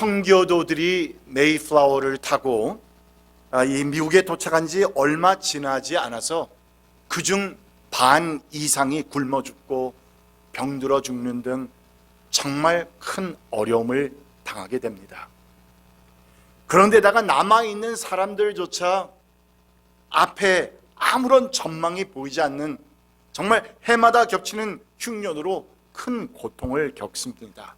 청교도들이 메이플라워를 타고 이 미국에 도착한 지 얼마 지나지 않아서 그중 반 이상이 굶어 죽고 병들어 죽는 등 정말 큰 어려움을 당하게 됩니다. 그런데다가 남아있는 사람들조차 앞에 아무런 전망이 보이지 않는 정말 해마다 겹치는 흉년으로 큰 고통을 겪습니다.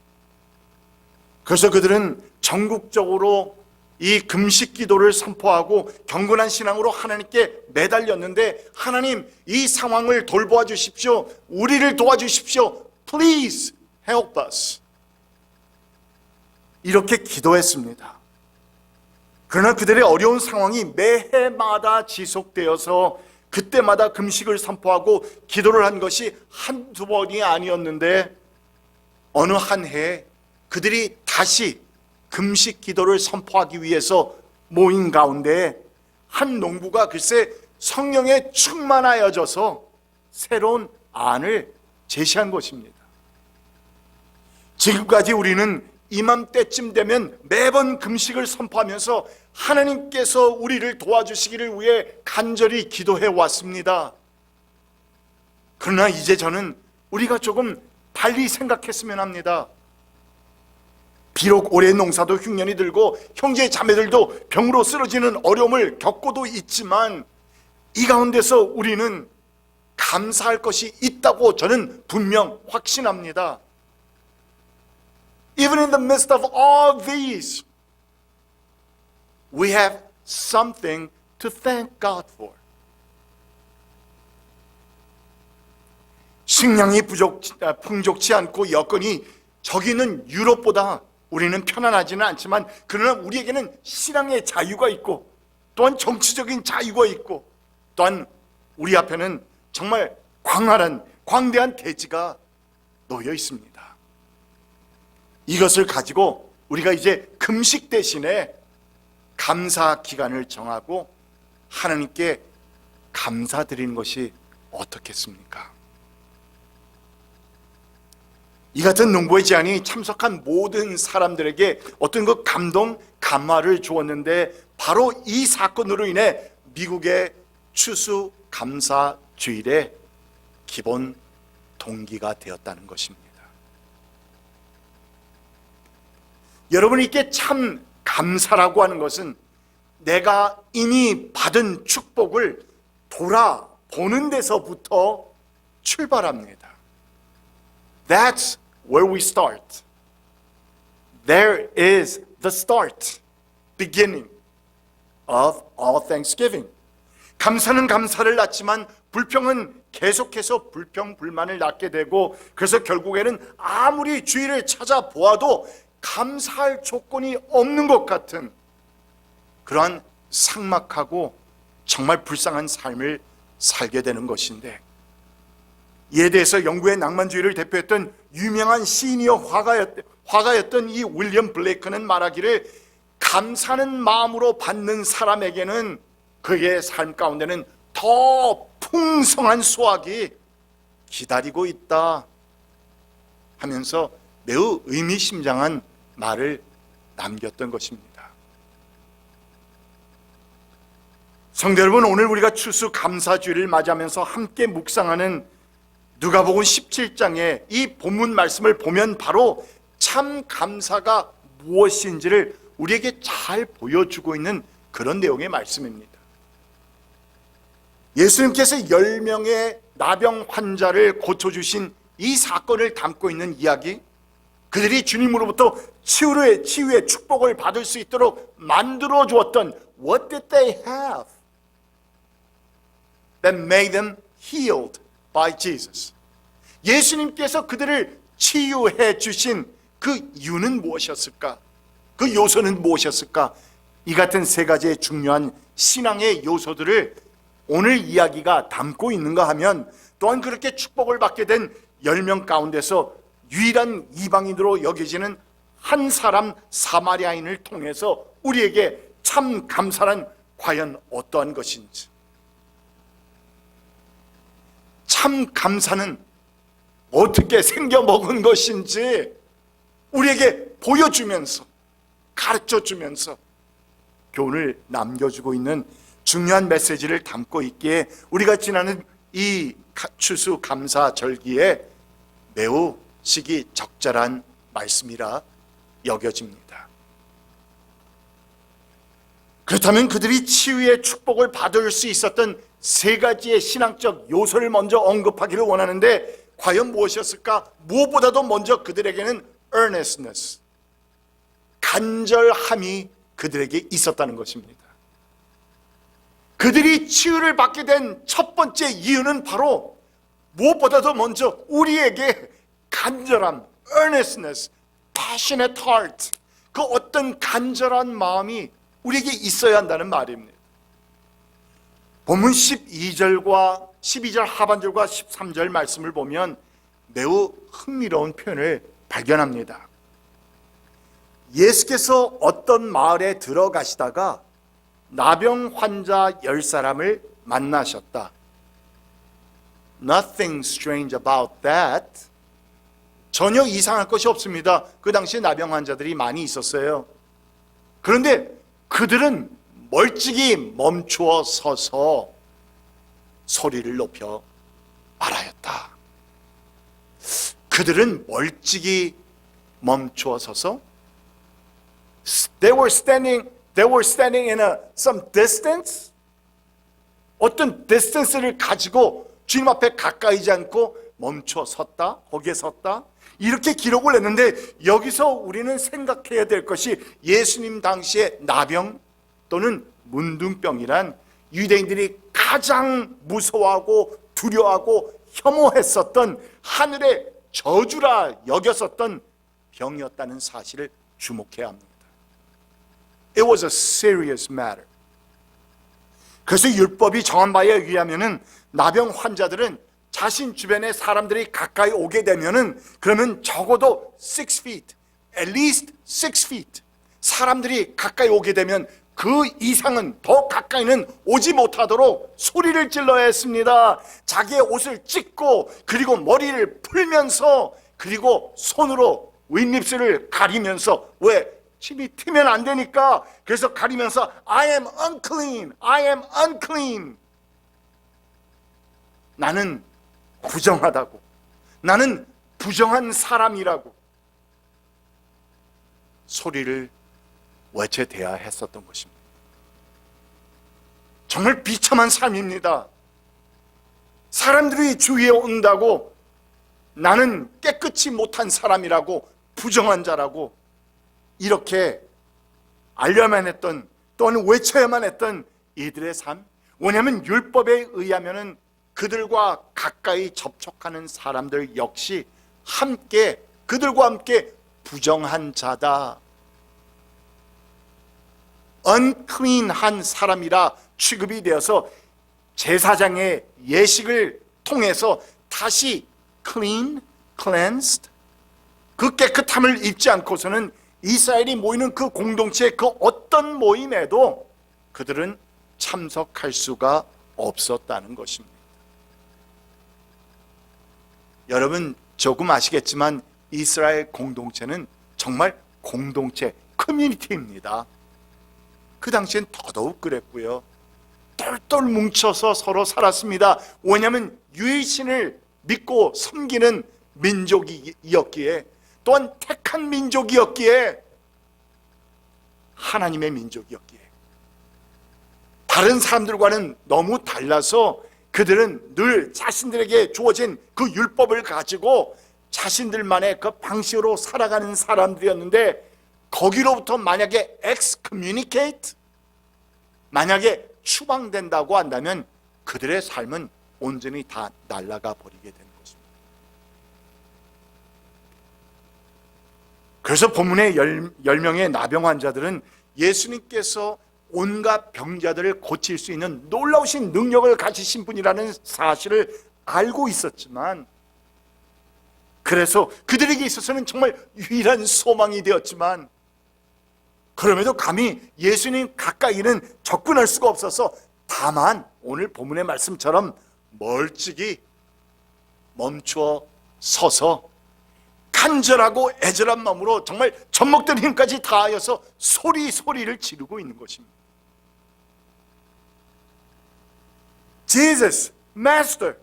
그래서 그들은 전국적으로 이 금식 기도를 선포하고 경건한 신앙으로 하나님께 매달렸는데, 하나님, 이 상황을 돌보아 주십시오. 우리를 도와주십시오. Please help us. 이렇게 기도했습니다. 그러나 그들의 어려운 상황이 매해마다 지속되어서 그때마다 금식을 선포하고 기도를 한 것이 한두 번이 아니었는데, 어느 한 해에 그들이 다시 금식 기도를 선포하기 위해서 모인 가운데 한 농부가 글쎄 성령에 충만하여져서 새로운 안을 제시한 것입니다. 지금까지 우리는 이맘때쯤 되면 매번 금식을 선포하면서 하나님께서 우리를 도와주시기를 위해 간절히 기도해 왔습니다. 그러나 이제 저는 우리가 조금 달리 생각했으면 합니다. 비록 올해 농사도 흉년이 들고 형제 자매들도 병으로 쓰러지는 어려움을 겪고도 있지만, 이 가운데서 우리는 감사할 것이 있다고 저는 분명 확신합니다. Even in the midst of all these, we have something to thank God for. 식량이 풍족치 않고 여건이 저기 있는 유럽보다 우리는 편안하지는 않지만, 그러나 우리에게는 신앙의 자유가 있고 또한 정치적인 자유가 있고 또한 우리 앞에는 정말 광대한 대지가 놓여 있습니다. 이것을 가지고 우리가 이제 금식 대신에 감사 기간을 정하고 하나님께 감사드리는 것이 어떻겠습니까? 이 같은 농부의 제안이 참석한 모든 사람들에게 어떤 그 감동, 감화를 주었는데, 바로 이 사건으로 인해 미국의 추수 감사 주일의 기본 동기가 되었다는 것입니다. 여러분에게 참 감사라고 하는 것은 내가 이미 받은 축복을 돌아보는 데서부터 출발합니다. That's where we start. There is the start, beginning of all thanksgiving. 감사는 감사를 낳지만 불평은 계속해서 불평불만을 낳게 되고, 그래서 결국에는 아무리 주의를 찾아보아도 감사할 조건이 없는 것 같은 그러한 삭막하고 정말 불쌍한 삶을 살게 되는 것인데, 이에 대해서 영국의 낭만주의를 대표했던 유명한 시니어 화가였던 이 윌리엄 블레이크는 말하기를, 감사하는 마음으로 받는 사람에게는 그의 삶 가운데는 더 풍성한 수확이 기다리고 있다 하면서 매우 의미심장한 말을 남겼던 것입니다. 성도 여러분, 오늘 우리가 추수 감사주일을 맞이하면서 함께 묵상하는 누가복음 17장의 이 본문 말씀을 보면 바로 참 감사가 무엇인지를 우리에게 잘 보여주고 있는 그런 내용의 말씀입니다. 예수님께서 10명의 나병 환자를 고쳐주신 이 사건을 담고 있는 이야기, 그들이 주님으로부터 치유의 축복을 받을 수 있도록 만들어 주었던 What did they have that made them healed by Jesus? 예수님께서 그들을 치유해 주신 그 이유는 무엇이었을까? 그 요소는 무엇이었을까? 이 같은 세 가지의 중요한 신앙의 요소들을 오늘 이야기가 담고 있는가 하면, 또한 그렇게 축복을 받게 된 10명 가운데서 유일한 이방인으로 여겨지는 한 사람 사마리아인을 통해서 우리에게 참 감사란 과연 어떠한 것인지, 참 감사는 어떻게 생겨먹은 것인지 우리에게 보여주면서 가르쳐주면서 교훈을 남겨주고 있는 중요한 메시지를 담고 있기에 우리가 지나는 이 추수감사절기에 매우 시기적절한 말씀이라 여겨집니다. 그렇다면 그들이 치유의 축복을 받을 수 있었던 세 가지의 신앙적 요소를 먼저 언급하기를 원하는데 과연 무엇이었을까? 무엇보다도 먼저 그들에게는 earnestness, 간절함이 그들에게 있었다는 것입니다. 그들이 치유를 받게 된 첫 번째 이유는 바로 무엇보다도 먼저 우리에게 간절함, earnestness, passionate heart, 그 어떤 간절한 마음이 우리에게 있어야 한다는 말입니다. 본문 12절과 12절 하반절과 13절 말씀을 보면 매우 흥미로운 표현을 발견합니다. 예수께서 어떤 마을에 들어가시다가 나병 환자 10사람을 만나셨다. Nothing strange about that. 전혀 이상할 것이 없습니다. 그 당시에 나병 환자들이 많이 있었어요. 그런데 그들은 멀찍이 멈추어 서서 소리를 높여 말하였다. 그들은 멀찍이 멈추어 서서 They were standing in some distance. 어떤 distance를 가지고 주님 앞에 가까이지 않고 멈춰 섰다, 거기에 섰다. 이렇게 기록을 했는데 여기서 우리는 생각해야 될 것이 예수님 당시에 나병 또는 문둥병이란 유대인들이 가장 무서워하고 두려워하고 혐오했었던 하늘의 저주라 여겼었던 병이었다는 사실을 주목해야 합니다. It was a serious matter. 그래서 율법이 정한 바에 의하면은 나병 환자들은 자신 주변에 사람들이 가까이 오게 되면은 그러면 적어도 6 feet, at least 6 feet 사람들이 가까이 오게 되면 그 이상은 더 가까이는 오지 못하도록 소리를 질러야 했습니다. 자기의 옷을 찢고 그리고 머리를 풀면서 그리고 손으로 윗입술을 가리면서 왜? 침이 튀면 안 되니까 그래서 가리면서 I am unclean, I am unclean. 나는 부정하다고, 나는 부정한 사람이라고 소리를 외쳐대야 했었던 것입니다. 정말 비참한 삶입니다. 사람들이 주위에 온다고 나는 깨끗이 못한 사람이라고, 부정한 자라고 이렇게 알려야만 했던, 또는 외쳐야만 했던 이들의 삶. 왜냐하면 율법에 의하면은 그들과 가까이 접촉하는 사람들 역시 함께, 그들과 함께 부정한 자다, unclean한 사람이라 취급이 되어서 제사장의 예식을 통해서 다시 clean, cleansed, 그 깨끗함을 입지 않고서는 이스라엘이 모이는 그 공동체의 그 어떤 모임에도 그들은 참석할 수가 없었다는 것입니다. 여러분 조금 아시겠지만 이스라엘 공동체는 정말 공동체, 커뮤니티입니다. 그 당시엔 더더욱 그랬고요. 똘똘 뭉쳐서 서로 살았습니다. 왜냐하면 유일신을 믿고 섬기는 민족이었기에, 또한 택한 민족이었기에, 하나님의 민족이었기에 다른 사람들과는 너무 달라서 그들은 늘 자신들에게 주어진 그 율법을 가지고 자신들만의 그 방식으로 살아가는 사람들이었는데, 거기로부터 만약에 excommunicate, 만약에 추방된다고 한다면 그들의 삶은 온전히 다 날아가 버리게 되는 것입니다. 그래서 본문의 10명의 나병 환자들은 예수님께서 온갖 병자들을 고칠 수 있는 놀라우신 능력을 가지신 분이라는 사실을 알고 있었지만, 그래서 그들에게 있어서는 정말 유일한 소망이 되었지만, 그럼에도 감히 예수님 가까이는 접근할 수가 없어서 다만 오늘 본문의 말씀처럼 멀찍이 멈추어 서서 간절하고 애절한 마음으로 정말 젖먹던 힘까지 다하여서 소리를 지르고 있는 것입니다. Jesus, Master,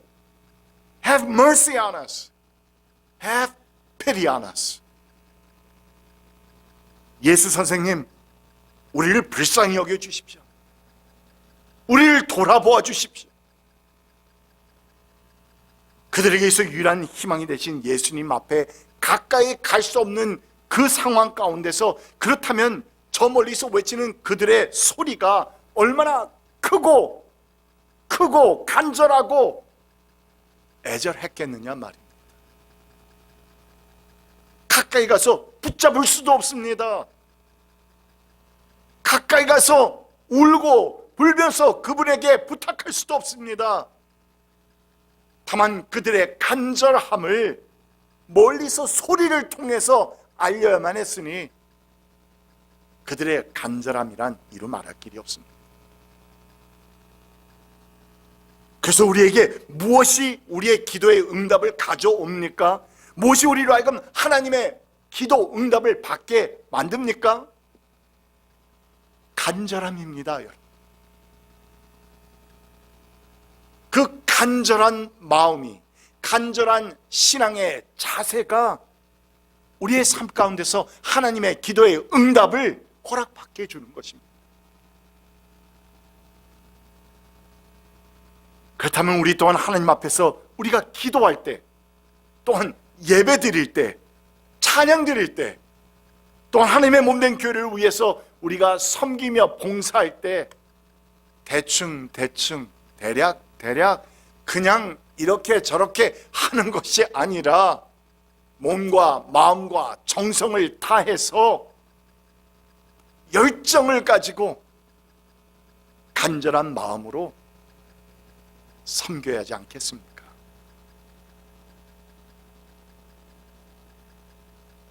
have mercy on us. Have pity on us. 예수 선생님, 우리를 불쌍히 여겨 주십시오. 우리를 돌아보아 주십시오. 그들에게서 유일한 희망이 되신 예수님 앞에 가까이 갈 수 없는 그 상황 가운데서, 그렇다면 저 멀리서 외치는 그들의 소리가 얼마나 크고 간절하고 애절했겠느냐 말입니다. 가까이 가서 붙잡을 수도 없습니다. 가까이 가서 울고 불면서 그분에게 부탁할 수도 없습니다. 다만 그들의 간절함을 멀리서 소리를 통해서 알려야만 했으니 그들의 간절함이란 이루 말할 길이 없습니다. 그래서 우리에게 무엇이 우리의 기도의 응답을 가져옵니까? 무엇이 우리로 하여금 하나님의 기도 응답을 받게 만듭니까? 간절함입니다, 여러분. 그 간절한 마음이, 간절한 신앙의 자세가 우리의 삶 가운데서 하나님의 기도의 응답을 허락받게 해주는 것입니다. 그렇다면 우리 또한 하나님 앞에서 우리가 기도할 때, 또한 예배 드릴 때, 찬양 드릴 때, 또한 하나님의 몸된 교회를 위해서 우리가 섬기며 봉사할 때 대충 대략 그냥 이렇게 저렇게 하는 것이 아니라 몸과 마음과 정성을 다해서 열정을 가지고 간절한 마음으로 섬겨야 하지 않겠습니까?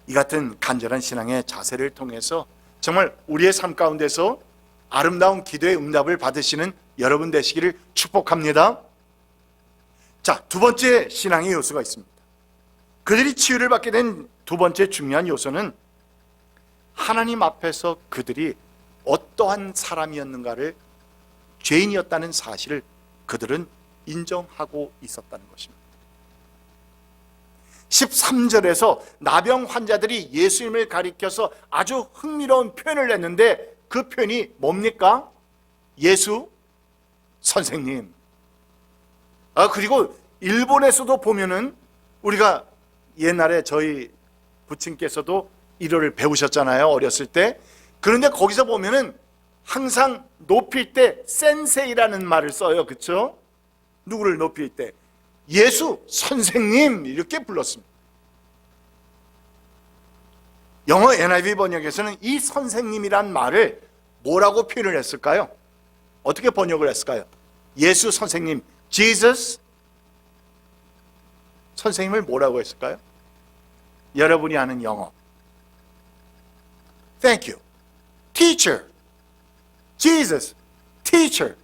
이 같은 간절한 신앙의 자세를 통해서 정말 우리의 삶 가운데서 아름다운 기도의 응답을 받으시는 여러분 되시기를 축복합니다. 자, 두 번째 신앙의 요소가 있습니다. 그들이 치유를 받게 된 두 번째 중요한 요소는 하나님 앞에서 그들이 어떠한 사람이었는가를, 죄인이었다는 사실을 그들은 인정하고 있었다는 것입니다. 13절에서 나병 환자들이 예수님을 가리켜서 아주 흥미로운 표현을 했는데 그 표현이 뭡니까? 예수 선생님. 그리고 일본에서도 보면은 우리가 옛날에 저희 부친께서도 일어를 배우셨잖아요, 어렸을 때. 그런데 거기서 보면은 항상 높일 때 센세이라는 말을 써요. 그렇죠? 누구를 높일 때 예수 선생님 이렇게 불렀습니다. 영어 NIV 번역에서는 이 선생님이란 말을 뭐라고 표현을 했을까요? 어떻게 번역을 했을까요? 예수 선생님, Jesus 선생님을 뭐라고 했을까요? 여러분이 아는 영어. Thank you. Teacher. Jesus. Teacher.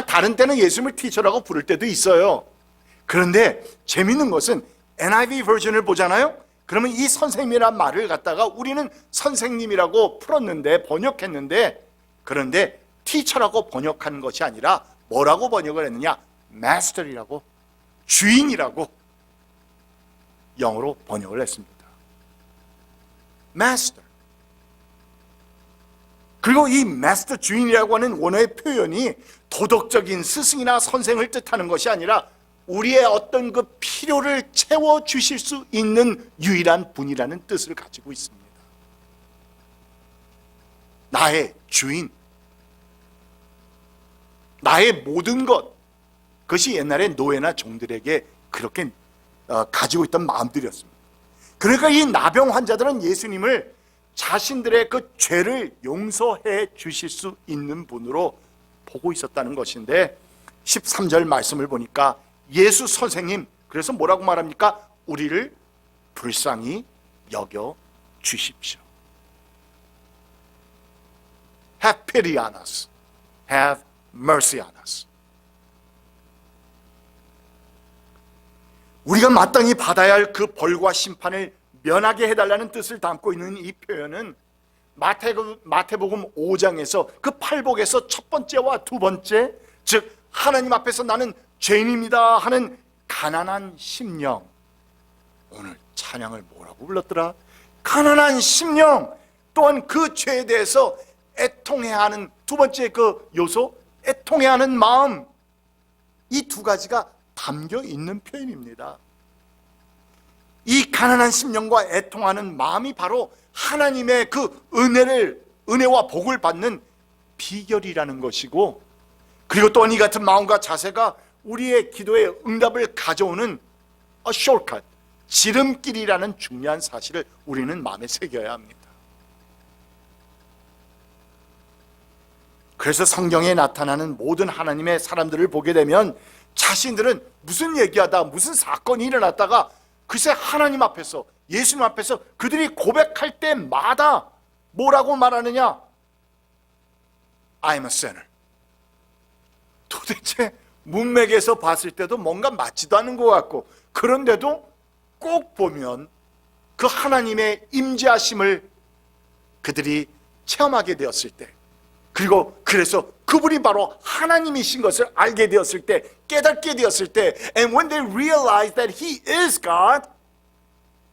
다른 때는 예수님을 teacher라고 부를 때도 있어요. 그런데 재밌는 것은 NIV 버전을 보잖아요. 그러면 이 선생님이란 말을 갖다가 우리는 선생님이라고 풀었는데, 번역했는데, 그런데 teacher라고 번역한 것이 아니라 뭐라고 번역을 했느냐? master이라고, 주인이라고 영어로 번역을 했습니다. master. 그리고 이 마스터, 주인이라고 하는 원어의 표현이 도덕적인 스승이나 선생을 뜻하는 것이 아니라 우리의 어떤 그 필요를 채워주실 수 있는 유일한 분이라는 뜻을 가지고 있습니다. 나의 주인, 나의 모든 것, 그것이 옛날에 노예나 종들에게 그렇게 가지고 있던 마음들이었습니다. 그러니까 이 나병 환자들은 예수님을 자신들의 그 죄를 용서해 주실 수 있는 분으로 보고 있었다는 것인데, 13절 말씀을 보니까 예수 선생님, 그래서 뭐라고 말합니까? 우리를 불쌍히 여겨 주십시오. Have pity on us. Have mercy on us. 우리가 마땅히 받아야 할 그 벌과 심판을 면하게 해달라는 뜻을 담고 있는 이 표현은 마태복음 5장에서 그 팔복에서 첫 번째와 두 번째, 즉 하나님 앞에서 나는 죄인입니다 하는 가난한 심령, 오늘 찬양을 뭐라고 불렀더라? 가난한 심령, 또한 그 죄에 대해서 애통해야 하는 두 번째 그 요소, 애통해야 하는 마음, 이 두 가지가 담겨 있는 표현입니다. 이 가난한 심령과 애통하는 마음이 바로 하나님의 그 은혜와 복을 받는 비결이라는 것이고, 그리고 또한 이 같은 마음과 자세가 우리의 기도의 응답을 가져오는 shortcut, 지름길이라는 중요한 사실을 우리는 마음에 새겨야 합니다. 그래서 성경에 나타나는 모든 하나님의 사람들을 보게 되면 자신들은 무슨 얘기하다 무슨 사건이 일어났다가 글쎄 하나님 앞에서, 예수님 앞에서 그들이 고백할 때마다 뭐라고 말하느냐? I'm a sinner. 도대체 문맥에서 봤을 때도 뭔가 맞지도 않은 것 같고, 그런데도 꼭 보면 그 하나님의 임재하심을 그들이 체험하게 되었을 때, 그리고 그래서 그분이 바로 하나님이신 것을 알게 되었을 때, 깨닫게 되었을 때, and when they realize that He is God,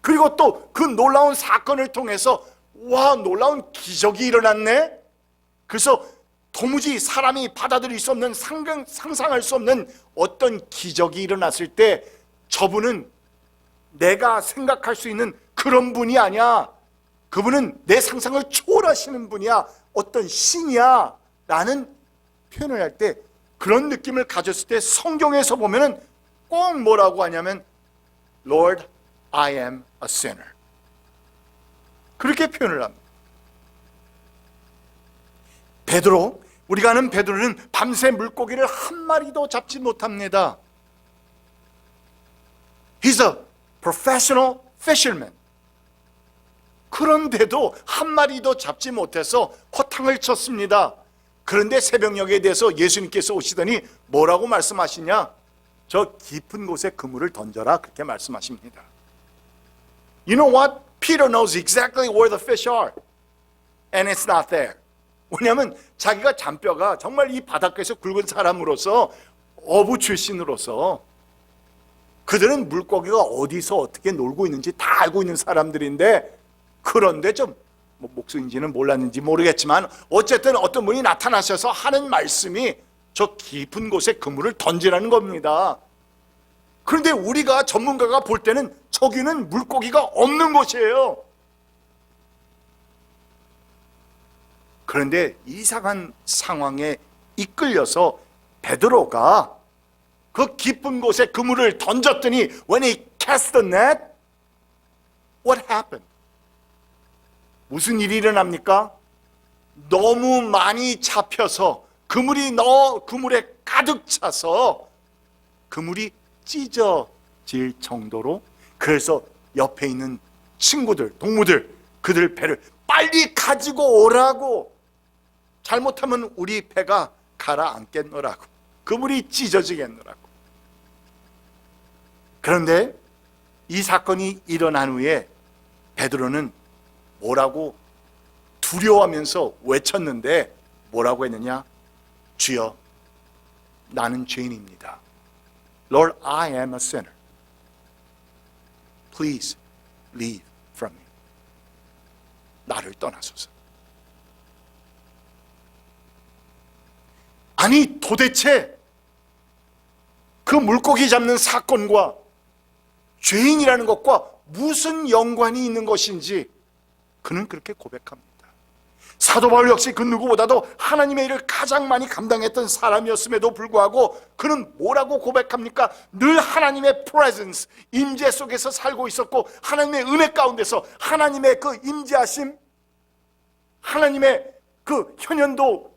그리고 또 그 놀라운 사건을 통해서 와, 놀라운 기적이 일어났네. 그래서 도무지 사람이 받아들일 수 없는, 상상할 수 없는 어떤 기적이 일어났을 때 저분은 내가 생각할 수 있는 그런 분이 아니야. 그분은 내 상상을 초월하시는 분이야. 어떤 신이야 라는 표현을 할 때, 그런 느낌을 가졌을 때 성경에서 보면은 꼭 뭐라고 하냐면 Lord, I am a sinner, 그렇게 표현을 합니다. 베드로, 우리가 아는 베드로는 밤새 물고기를 한 마리도 잡지 못합니다. He's a professional fisherman. 그런데도 한 마리도 잡지 못해서 허탕을 쳤습니다. 그런데 새벽녘에 대해서 예수님께서 오시더니 뭐라고 말씀하시냐? 저 깊은 곳에 그물을 던져라, 그렇게 말씀하십니다. You know what? Peter knows exactly where the fish are, and it's not there. 왜냐하면 자기가 잔뼈가 정말 이 바닷가에서 굵은 사람으로서, 어부 출신으로서 그들은 물고기가 어디서 어떻게 놀고 있는지 다 알고 있는 사람들인데, 그런데 좀 목수인지는 몰랐는지 모르겠지만 어쨌든 어떤 분이 나타나셔서 하는 말씀이 저 깊은 곳에 그물을 던지라는 겁니다. 그런데 우리가 전문가가 볼 때는 저기는 물고기가 없는 곳이에요. 그런데 이상한 상황에 이끌려서 베드로가 그 깊은 곳에 그물을 던졌더니 when he cast the net, what happened? 무슨 일이 일어납니까? 너무 많이 잡혀서 그물에 가득 차서 그물이 찢어질 정도로, 그래서 옆에 있는 친구들, 동무들, 그들 배를 빨리 가지고 오라고, 잘못하면 우리 배가 가라앉겠노라고, 그물이 찢어지겠노라고. 그런데 이 사건이 일어난 후에 베드로는 뭐라고 두려워하면서 외쳤는데 뭐라고 했느냐? 주여, 나는 죄인입니다. Lord, I am a sinner. Please leave from me. 나를 떠나소서. 아니, 도대체 그 물고기 잡는 사건과 죄인이라는 것과 무슨 연관이 있는 것인지 그는 그렇게 고백합니다. 사도 바울 역시 그 누구보다도 하나님의 일을 가장 많이 감당했던 사람이었음에도 불구하고 그는 뭐라고 고백합니까? 늘 하나님의 presence, 임재 속에서 살고 있었고, 하나님의 은혜 가운데서 하나님의 그 임재하심, 하나님의 그 현현도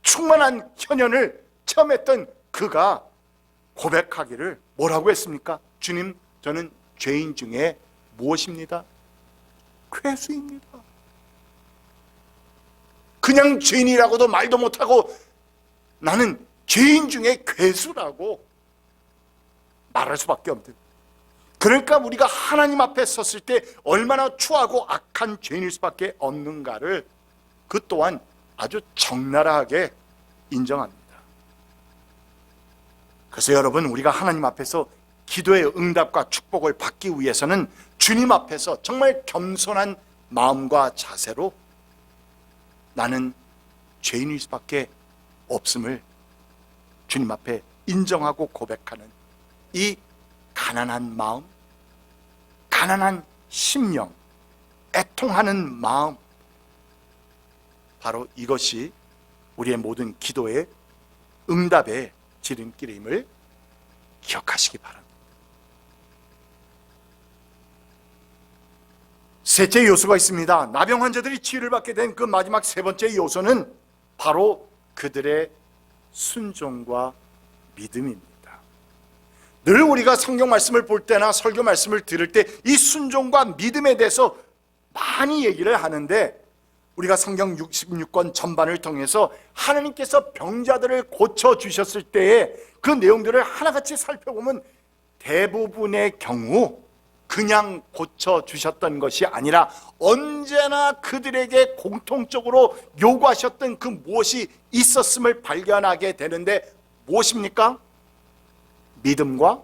충만한 현현을 체험했던 그가 고백하기를 뭐라고 했습니까? 주님, 저는 죄인 중에 무엇입니다? 괴수입니다. 그냥 죄인이라고도 말도 못하고 나는 죄인 중에 괴수라고 말할 수밖에 없는, 그러니까 우리가 하나님 앞에 섰을 때 얼마나 추하고 악한 죄인일 수밖에 없는가를 그 또한 아주 적나라하게 인정합니다. 그래서 여러분, 우리가 하나님 앞에서 기도의 응답과 축복을 받기 위해서는 주님 앞에서 정말 겸손한 마음과 자세로 나는 죄인일 수밖에 없음을 주님 앞에 인정하고 고백하는 이 가난한 마음, 가난한 심령, 애통하는 마음, 바로 이것이 우리의 모든 기도의 응답의 지름길임을 기억하시기 바랍니다. 셋째 요소가 있습니다. 나병 환자들이 치유를 받게 된 그 마지막 세 번째 요소는 바로 그들의 순종과 믿음입니다. 늘 우리가 성경 말씀을 볼 때나 설교 말씀을 들을 때 이 순종과 믿음에 대해서 많이 얘기를 하는데, 우리가 성경 66권 전반을 통해서 하나님께서 병자들을 고쳐주셨을 때의 그 내용들을 하나같이 살펴보면 대부분의 경우 그냥 고쳐주셨던 것이 아니라 언제나 그들에게 공통적으로 요구하셨던 그 무엇이 있었음을 발견하게 되는데, 무엇입니까? 믿음과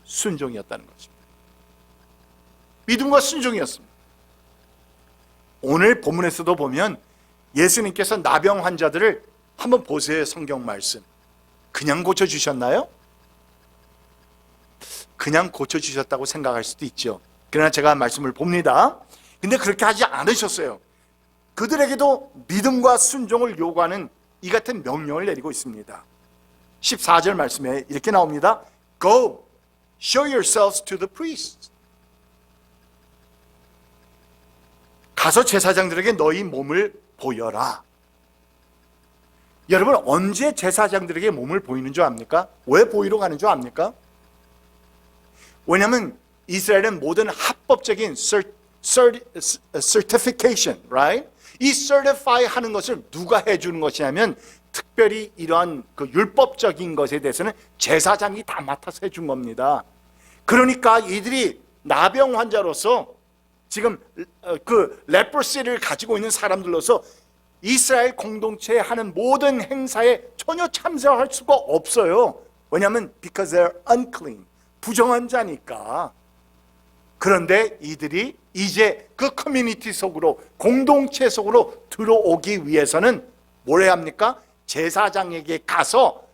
순종이었다는 것입니다. 믿음과 순종이었습니다. 오늘 본문에서도 보면 예수님께서 나병 환자들을 한번 보세요. 성경 말씀 그냥 고쳐주셨나요? 그냥 고쳐주셨다고 생각할 수도 있죠. 그러나 제가 말씀을 봅니다. 근데 그렇게 하지 않으셨어요. 그들에게도 믿음과 순종을 요구하는 이 같은 명령을 내리고 있습니다. 14절 말씀에 이렇게 나옵니다. Go, show yourselves to the priests. 가서 제사장들에게 너희 몸을 보여라. 여러분, 언제 제사장들에게 몸을 보이는 줄 압니까? 왜 보이러 가는 줄 압니까? 왜냐하면 이스라엘은 모든 합법적인 certification, right? 이 certify 하는 것을 누가 해주는 것이냐면, 특별히 이러한 그 율법적인 것에 대해서는 제사장이 다 맡아서 해준 겁니다. 그러니까 이들이 나병 환자로서 지금 그 레프러시를 가지고 있는 사람들로서 이스라엘 공동체에 하는 모든 행사에 전혀 참석할 수가 없어요. 왜냐하면 because they're unclean, 부정한 자니까. 그런데 이들이 이제 그 커뮤니티 속으로, 공동체 속으로 들어오기 위해서는 뭘 해야 합니까? 제사장에게 가서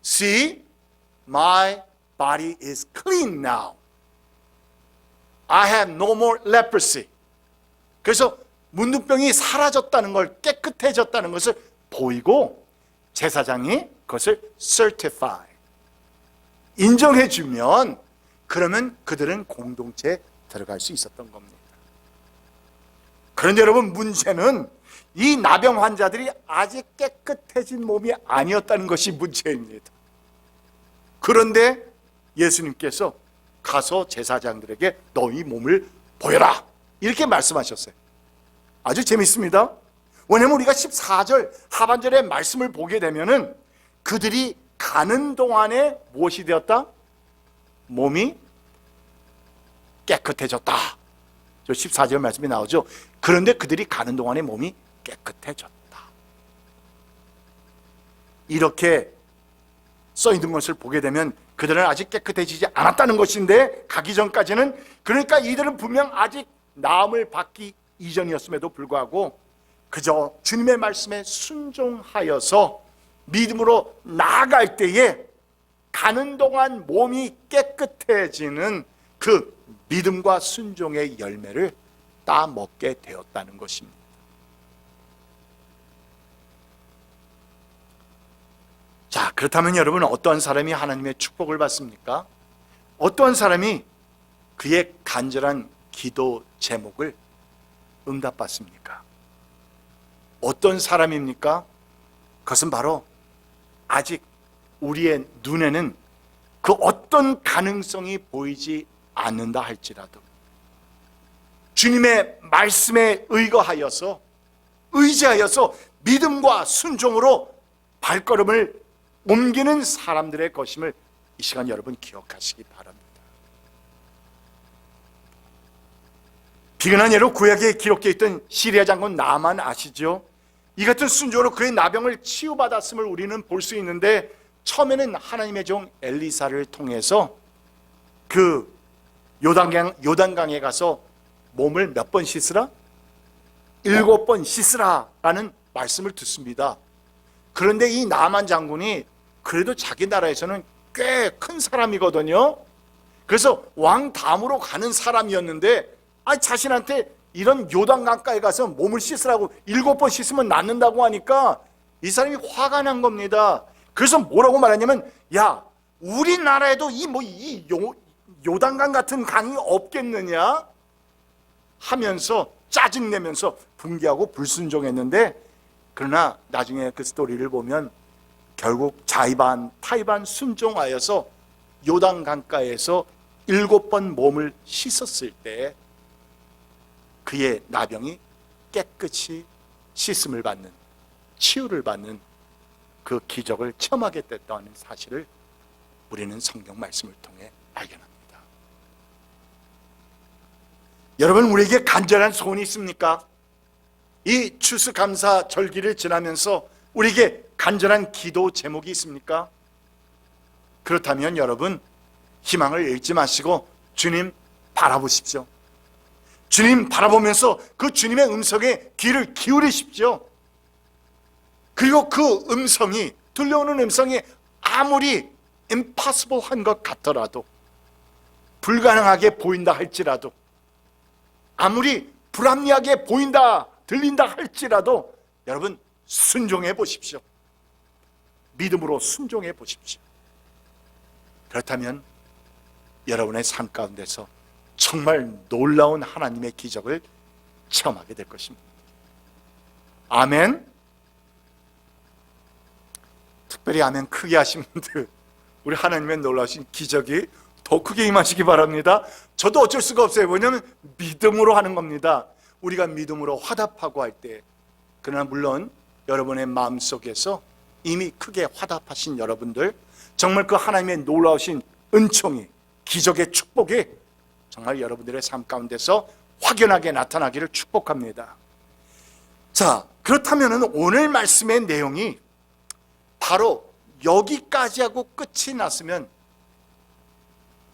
See, my body is clean now. I have no more leprosy. 그래서 문둥병이 사라졌다는 걸, 깨끗해졌다는 것을 보이고 제사장이 그것을 certify, 인정해주면 그러면 그들은 공동체에 들어갈 수 있었던 겁니다. 그런데 여러분, 문제는 이 나병 환자들이 아직 깨끗해진 몸이 아니었다는 것이 문제입니다. 그런데 예수님께서 가서 제사장들에게 너희 몸을 보여라, 이렇게 말씀하셨어요. 아주 재밌습니다. 왜냐하면 우리가 14절 하반절의 말씀을 보게 되면은 그들이 가는 동안에 무엇이 되었다? 몸이 깨끗해졌다. 저 14절 말씀이 나오죠. 그런데 그들이 가는 동안에 몸이 깨끗해졌다. 이렇게 써 있는 것을 보게 되면 그들은 아직 깨끗해지지 않았다는 것인데, 가기 전까지는, 그러니까 이들은 분명 아직 나음을 받기 이전이었음에도 불구하고 그저 주님의 말씀에 순종하여서 믿음으로 나아갈 때에 가는 동안 몸이 깨끗해지는 그 믿음과 순종의 열매를 따먹게 되었다는 것입니다. 자, 그렇다면 여러분, 어떤 사람이 하나님의 축복을 받습니까? 어떤 사람이 그의 간절한 기도 제목을 응답받습니까? 어떤 사람입니까? 그것은 바로 아직 우리의 눈에는 그 어떤 가능성이 보이지 않는다 할지라도 주님의 말씀에 의지하여서 믿음과 순종으로 발걸음을 옮기는 사람들의 것임을 이 시간 여러분 기억하시기 바랍니다. 비근한 예로 구약에 기록되어 있던 시리아 장군 나만 아시죠? 이 같은 순종으로 그의 나병을 치유받았음을 우리는 볼 수 있는데, 처음에는 하나님의 종 엘리사를 통해서 그 요단강에 가서 몸을 몇 번 씻으라? 7번 씻으라라는 말씀을 듣습니다. 그런데 이 나만 장군이 그래도 자기 나라에서는 꽤 큰 사람이거든요. 그래서 왕 다음으로 가는 사람이었는데, 자신한테 이런 요단강가에 가서 몸을 씻으라고 7번 씻으면 낫는다고 하니까 이 사람이 화가 난 겁니다. 그래서 뭐라고 말하냐면, 야, 우리나라에도 이 요단강 같은 강이 없겠느냐 하면서 짜증내면서 분개하고 불순종했는데, 그러나 나중에 그 스토리를 보면 결국 자의반 타의반 순종하여서 요단강가에서 7번 몸을 씻었을 때 그의 나병이 깨끗이 씻음을 받는, 치유를 받는 그 기적을 체험하게 됐다는 사실을 우리는 성경 말씀을 통해 발견합니다. 여러분, 우리에게 간절한 소원이 있습니까? 이 추수감사 절기를 지나면서 우리에게 간절한 기도 제목이 있습니까? 그렇다면 여러분, 희망을 잃지 마시고 주님 바라보십시오. 주님 바라보면서 그 주님의 음성에 귀를 기울이십시오. 그리고 그 음성이, 들려오는 음성이 아무리 impossible한 것 같더라도, 불가능하게 보인다 할지라도, 아무리 불합리하게 보인다 들린다 할지라도 여러분 순종해 보십시오. 믿음으로 순종해 보십시오. 그렇다면 여러분의 삶 가운데서 정말 놀라운 하나님의 기적을 체험하게 될 것입니다. 아멘. 특별히 아멘 크게 하신 분들, 우리 하나님의 놀라우신 기적이 더 크게 임하시기 바랍니다. 저도 어쩔 수가 없어요. 왜냐하면 믿음으로 하는 겁니다. 우리가 믿음으로 화답하고 할 때, 그러나 물론 여러분의 마음속에서 이미 크게 화답하신 여러분들, 정말 그 하나님의 놀라우신 은총이, 기적의 축복이 정말 여러분들의 삶 가운데서 확연하게 나타나기를 축복합니다. 자, 그렇다면 오늘 말씀의 내용이 바로 여기까지 하고 끝이 났으면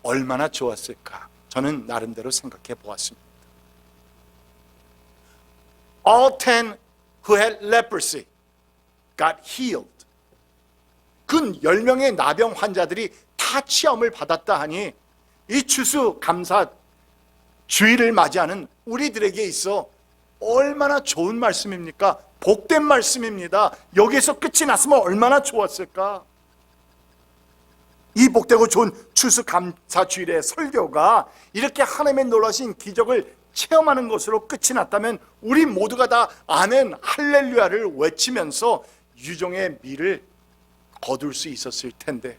얼마나 좋았을까, 저는 나름대로 생각해 보았습니다. All 10 who had leprosy got healed. 그 10명의 나병 환자들이 다 치험을 받았다 하니 이 추수감사 주일을 맞이하는 우리들에게 있어 얼마나 좋은 말씀입니까? 복된 말씀입니다. 여기에서 끝이 났으면 얼마나 좋았을까? 이 복되고 좋은 추수감사 주일의 설교가 이렇게 하나님의 놀라신 기적을 체험하는 것으로 끝이 났다면 우리 모두가 다 아멘 할렐루야를 외치면서 유종의 미를 거둘 수 있었을 텐데.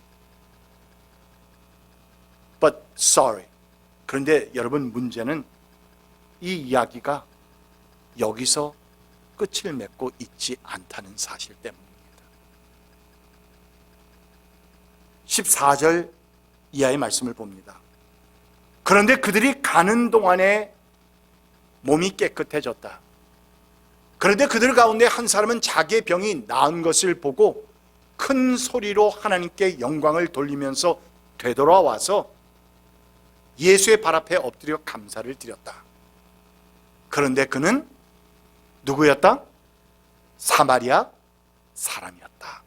But sorry. 그런데 여러분, 문제는 이 이야기가 여기서 끝을 맺고 있지 않다는 사실 때문입니다. 14절 이하의 말씀을 봅니다. 그런데 그들이 가는 동안에 몸이 깨끗해졌다. 그런데 그들 가운데 한 사람은 자기의 병이 나은 것을 보고 큰 소리로 하나님께 영광을 돌리면서 되돌아와서 예수의 발 앞에 엎드려 감사를 드렸다. 그런데 그는 누구였다? 사마리아 사람이었다.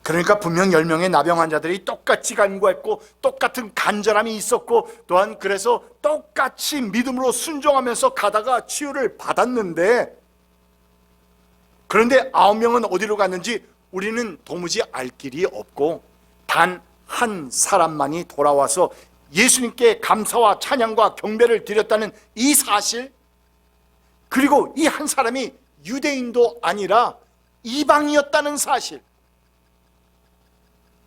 그러니까 분명 10명의 나병 환자들이 똑같이 간구했고 똑같은 간절함이 있었고, 또한 그래서 똑같이 믿음으로 순종하면서 가다가 치유를 받았는데, 그런데 9명은 어디로 갔는지 우리는 도무지 알 길이 없고, 단 한 사람만이 돌아와서 예수님께 감사와 찬양과 경배를 드렸다는 이 사실, 그리고 이 한 사람이 유대인도 아니라 이방이었다는 사실,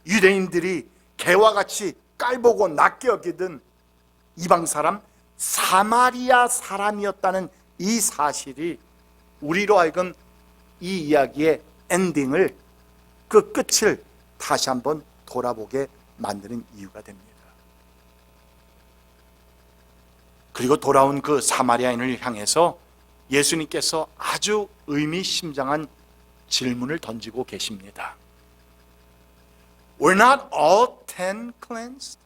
유대인들이 개와 같이 깔보고 낮게 여기던 이방 사람, 사마리아 사람이었다는 이 사실이 우리로 하여금 이 이야기의 엔딩을, 그 끝을 다시 한번 돌아보게 만드는 이유가 됩니다. 그리고 돌아온 그 사마리아인을 향해서 예수님께서 아주 의미심장한 질문을 던지고 계십니다. Were not all 10 cleansed?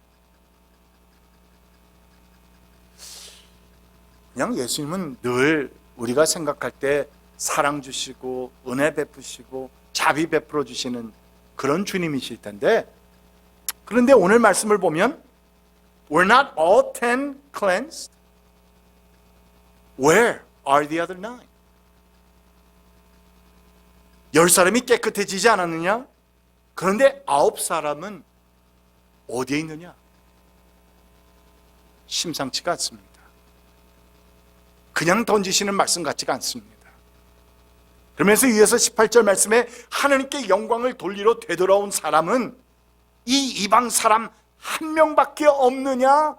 그냥 예수님은 늘 우리가 생각할 때 사랑 주시고 은혜 베푸시고 자비 베풀어 주시는 그런 주님이실 텐데, 그런데 오늘 말씀을 보면 Were not all 10 cleansed? Where are the other 9? 10사람이 깨끗해지지 않았느냐? 그런데 9사람은 어디에 있느냐? 심상치가 않습니다. 그냥 던지시는 말씀 같지가 않습니다. 그러면서 이어서 18절 말씀에 하나님께 영광을 돌리러 되돌아온 사람은 이 이방 사람 한 명밖에 없느냐?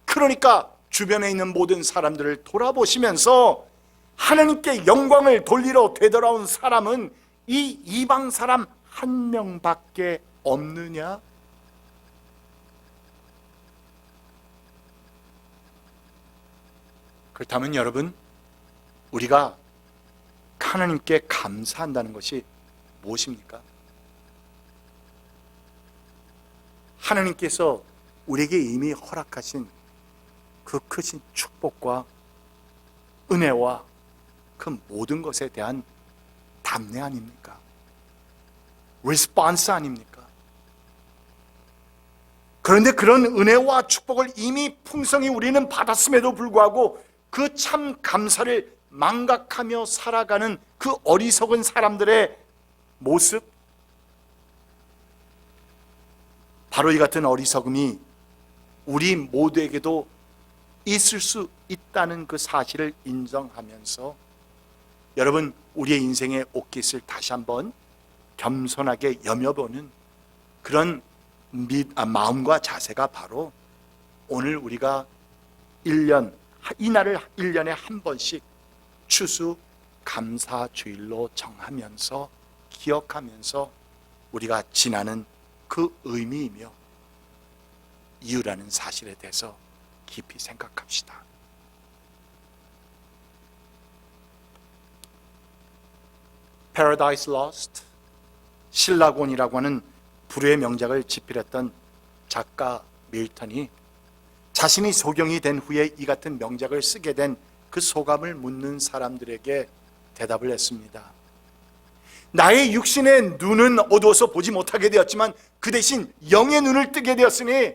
그러니까 주변에 있는 모든 사람들을 돌아보시면서 하나님께 영광을 돌리러 되돌아온 사람은 이 이방 사람 한 명밖에 없느냐? 그렇다면 여러분, 우리가 하나님께 감사한다는 것이 무엇입니까? 하나님께서 우리에게 이미 허락하신 그 크신 축복과 은혜와 그 모든 것에 대한 답례 아닙니까? 리스폰스 아닙니까? 그런데 그런 은혜와 축복을 이미 풍성히 우리는 받았음에도 불구하고 그 참 감사를 망각하며 살아가는 그 어리석은 사람들의 모습, 바로 이 같은 어리석음이 우리 모두에게도 있을 수 있다는 그 사실을 인정하면서 여러분, 우리의 인생의 옷깃을 다시 한번 겸손하게 여며보는 그런 마음과 자세가 바로 오늘 우리가 이 날을 1년에 한 번씩 추수 감사주일로 정하면서 기억하면서 우리가 지나는 그 의미이며 이유라는 사실에 대해서 깊이 생각합시다. Paradise Lost, 신라곤이라고 하는 불후의 명작을 집필했던 작가 밀턴이 자신이 소경이 된 후에 이 같은 명작을 쓰게 된 그 소감을 묻는 사람들에게 대답을 했습니다. 나의 육신의 눈은 어두워서 보지 못하게 되었지만 그 대신 영의 눈을 뜨게 되었으니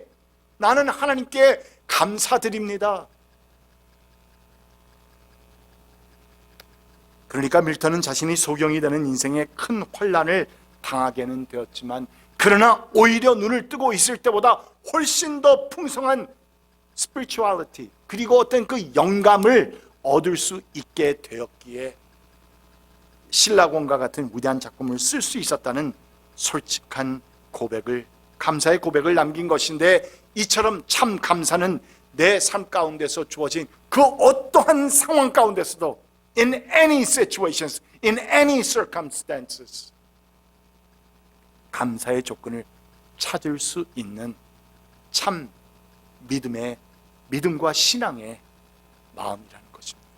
나는 하나님께 감사드립니다. 그러니까 밀턴은 자신이 소경이 되는 인생에 큰 환난을 당하게는 되었지만 그러나 오히려 눈을 뜨고 있을 때보다 훨씬 더 풍성한 spirituality 그리고 어떤 그 영감을 얻을 수 있게 되었기에 신라곤과 같은 위대한 작품을 쓸 수 있었다는 솔직한 고백을, 감사의 고백을 남긴 것인데, 이처럼 참 감사는 내 삶 가운데서 주어진 그 어떠한 상황 가운데서도 in any situations, in any circumstances 감사의 조건을 찾을 수 있는 참 믿음과 신앙의 마음이라는 것입니다.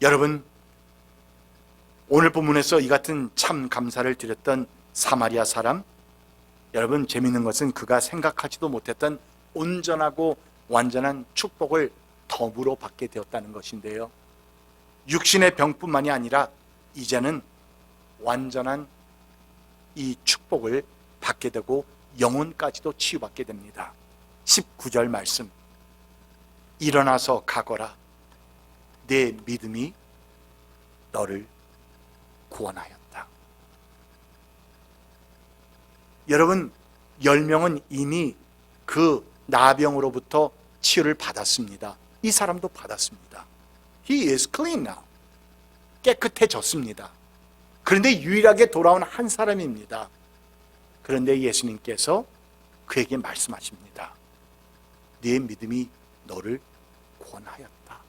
여러분, 오늘 본문에서 이 같은 참 감사를 드렸던 사마리아 사람, 여러분 재미있는 것은 그가 생각하지도 못했던 온전하고 완전한 축복을 덤으로 받게 되었다는 것인데요, 육신의 병뿐만이 아니라 이제는 완전한 이 축복을 받게 되고 영혼까지도 치유받게 됩니다. 19절 말씀, 일어나서 가거라, 내 믿음이 너를 구원하였다. 여러분, 10명은 이미 그 나병으로부터 치유를 받았습니다. 이 사람도 받았습니다. He is clean now. 깨끗해졌습니다. 그런데 유일하게 돌아온 한 사람입니다. 그런데 예수님께서 그에게 말씀하십니다. 네 믿음이 너를 구원하였다.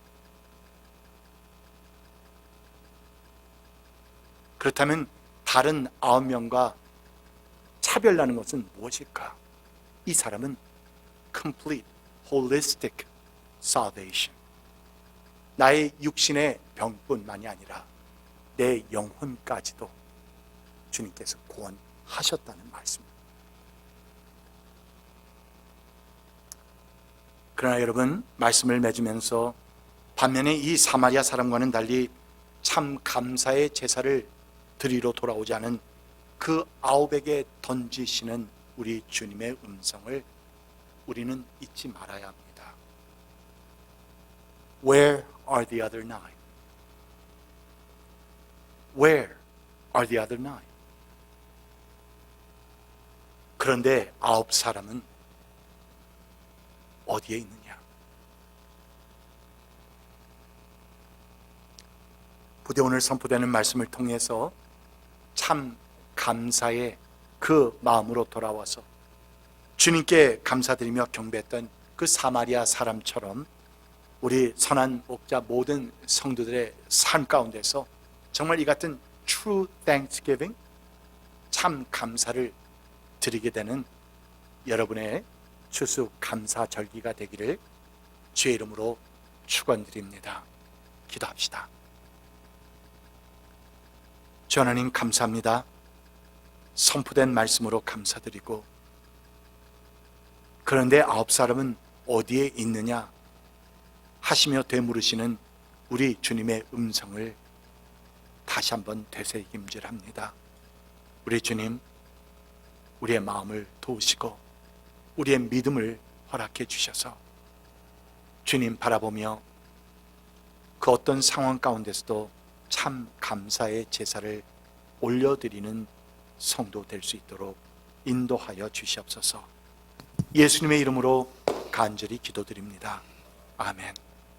그렇다면 다른 9명과 차별나는 것은 무엇일까? 이 사람은 complete, holistic salvation. 나의 육신의 병뿐만이 아니라 내 영혼까지도 주님께서 구원하셨다는 말씀입니다. 그러나 여러분, 말씀을 맺으면서 반면에 이 사마리아 사람과는 달리 참 감사의 제사를 드리러 돌아오지 않은 그 9에게 던지시는 우리 주님의 음성을 우리는 잊지 말아야 합니다. Where are the other 9? Where are the other 9? 그런데 9 사람은 어디에 있느냐? 부디 오늘 선포되는 말씀을 통해서 참 감사의 그 마음으로 돌아와서 주님께 감사드리며 경배했던 그 사마리아 사람처럼 우리 선한 목자 모든 성도들의 삶 가운데서 정말 이 같은 true thanksgiving, 참 감사를 드리게 되는 여러분의 추수 감사 절기가 되기를 주의 이름으로 축원드립니다. 기도합시다. 주 하나님, 감사합니다. 선포된 말씀으로 감사드리고, 그런데 9 사람은 어디에 있느냐 하시며 되물으시는 우리 주님의 음성을 다시 한번 되새김질합니다. 우리 주님, 우리의 마음을 도우시고 우리의 믿음을 허락해 주셔서 주님 바라보며 그 어떤 상황 가운데서도 참 감사의 제사를 올려드리는 성도 될 수 있도록 인도하여 주시옵소서. 예수님의 이름으로 간절히 기도드립니다. 아멘.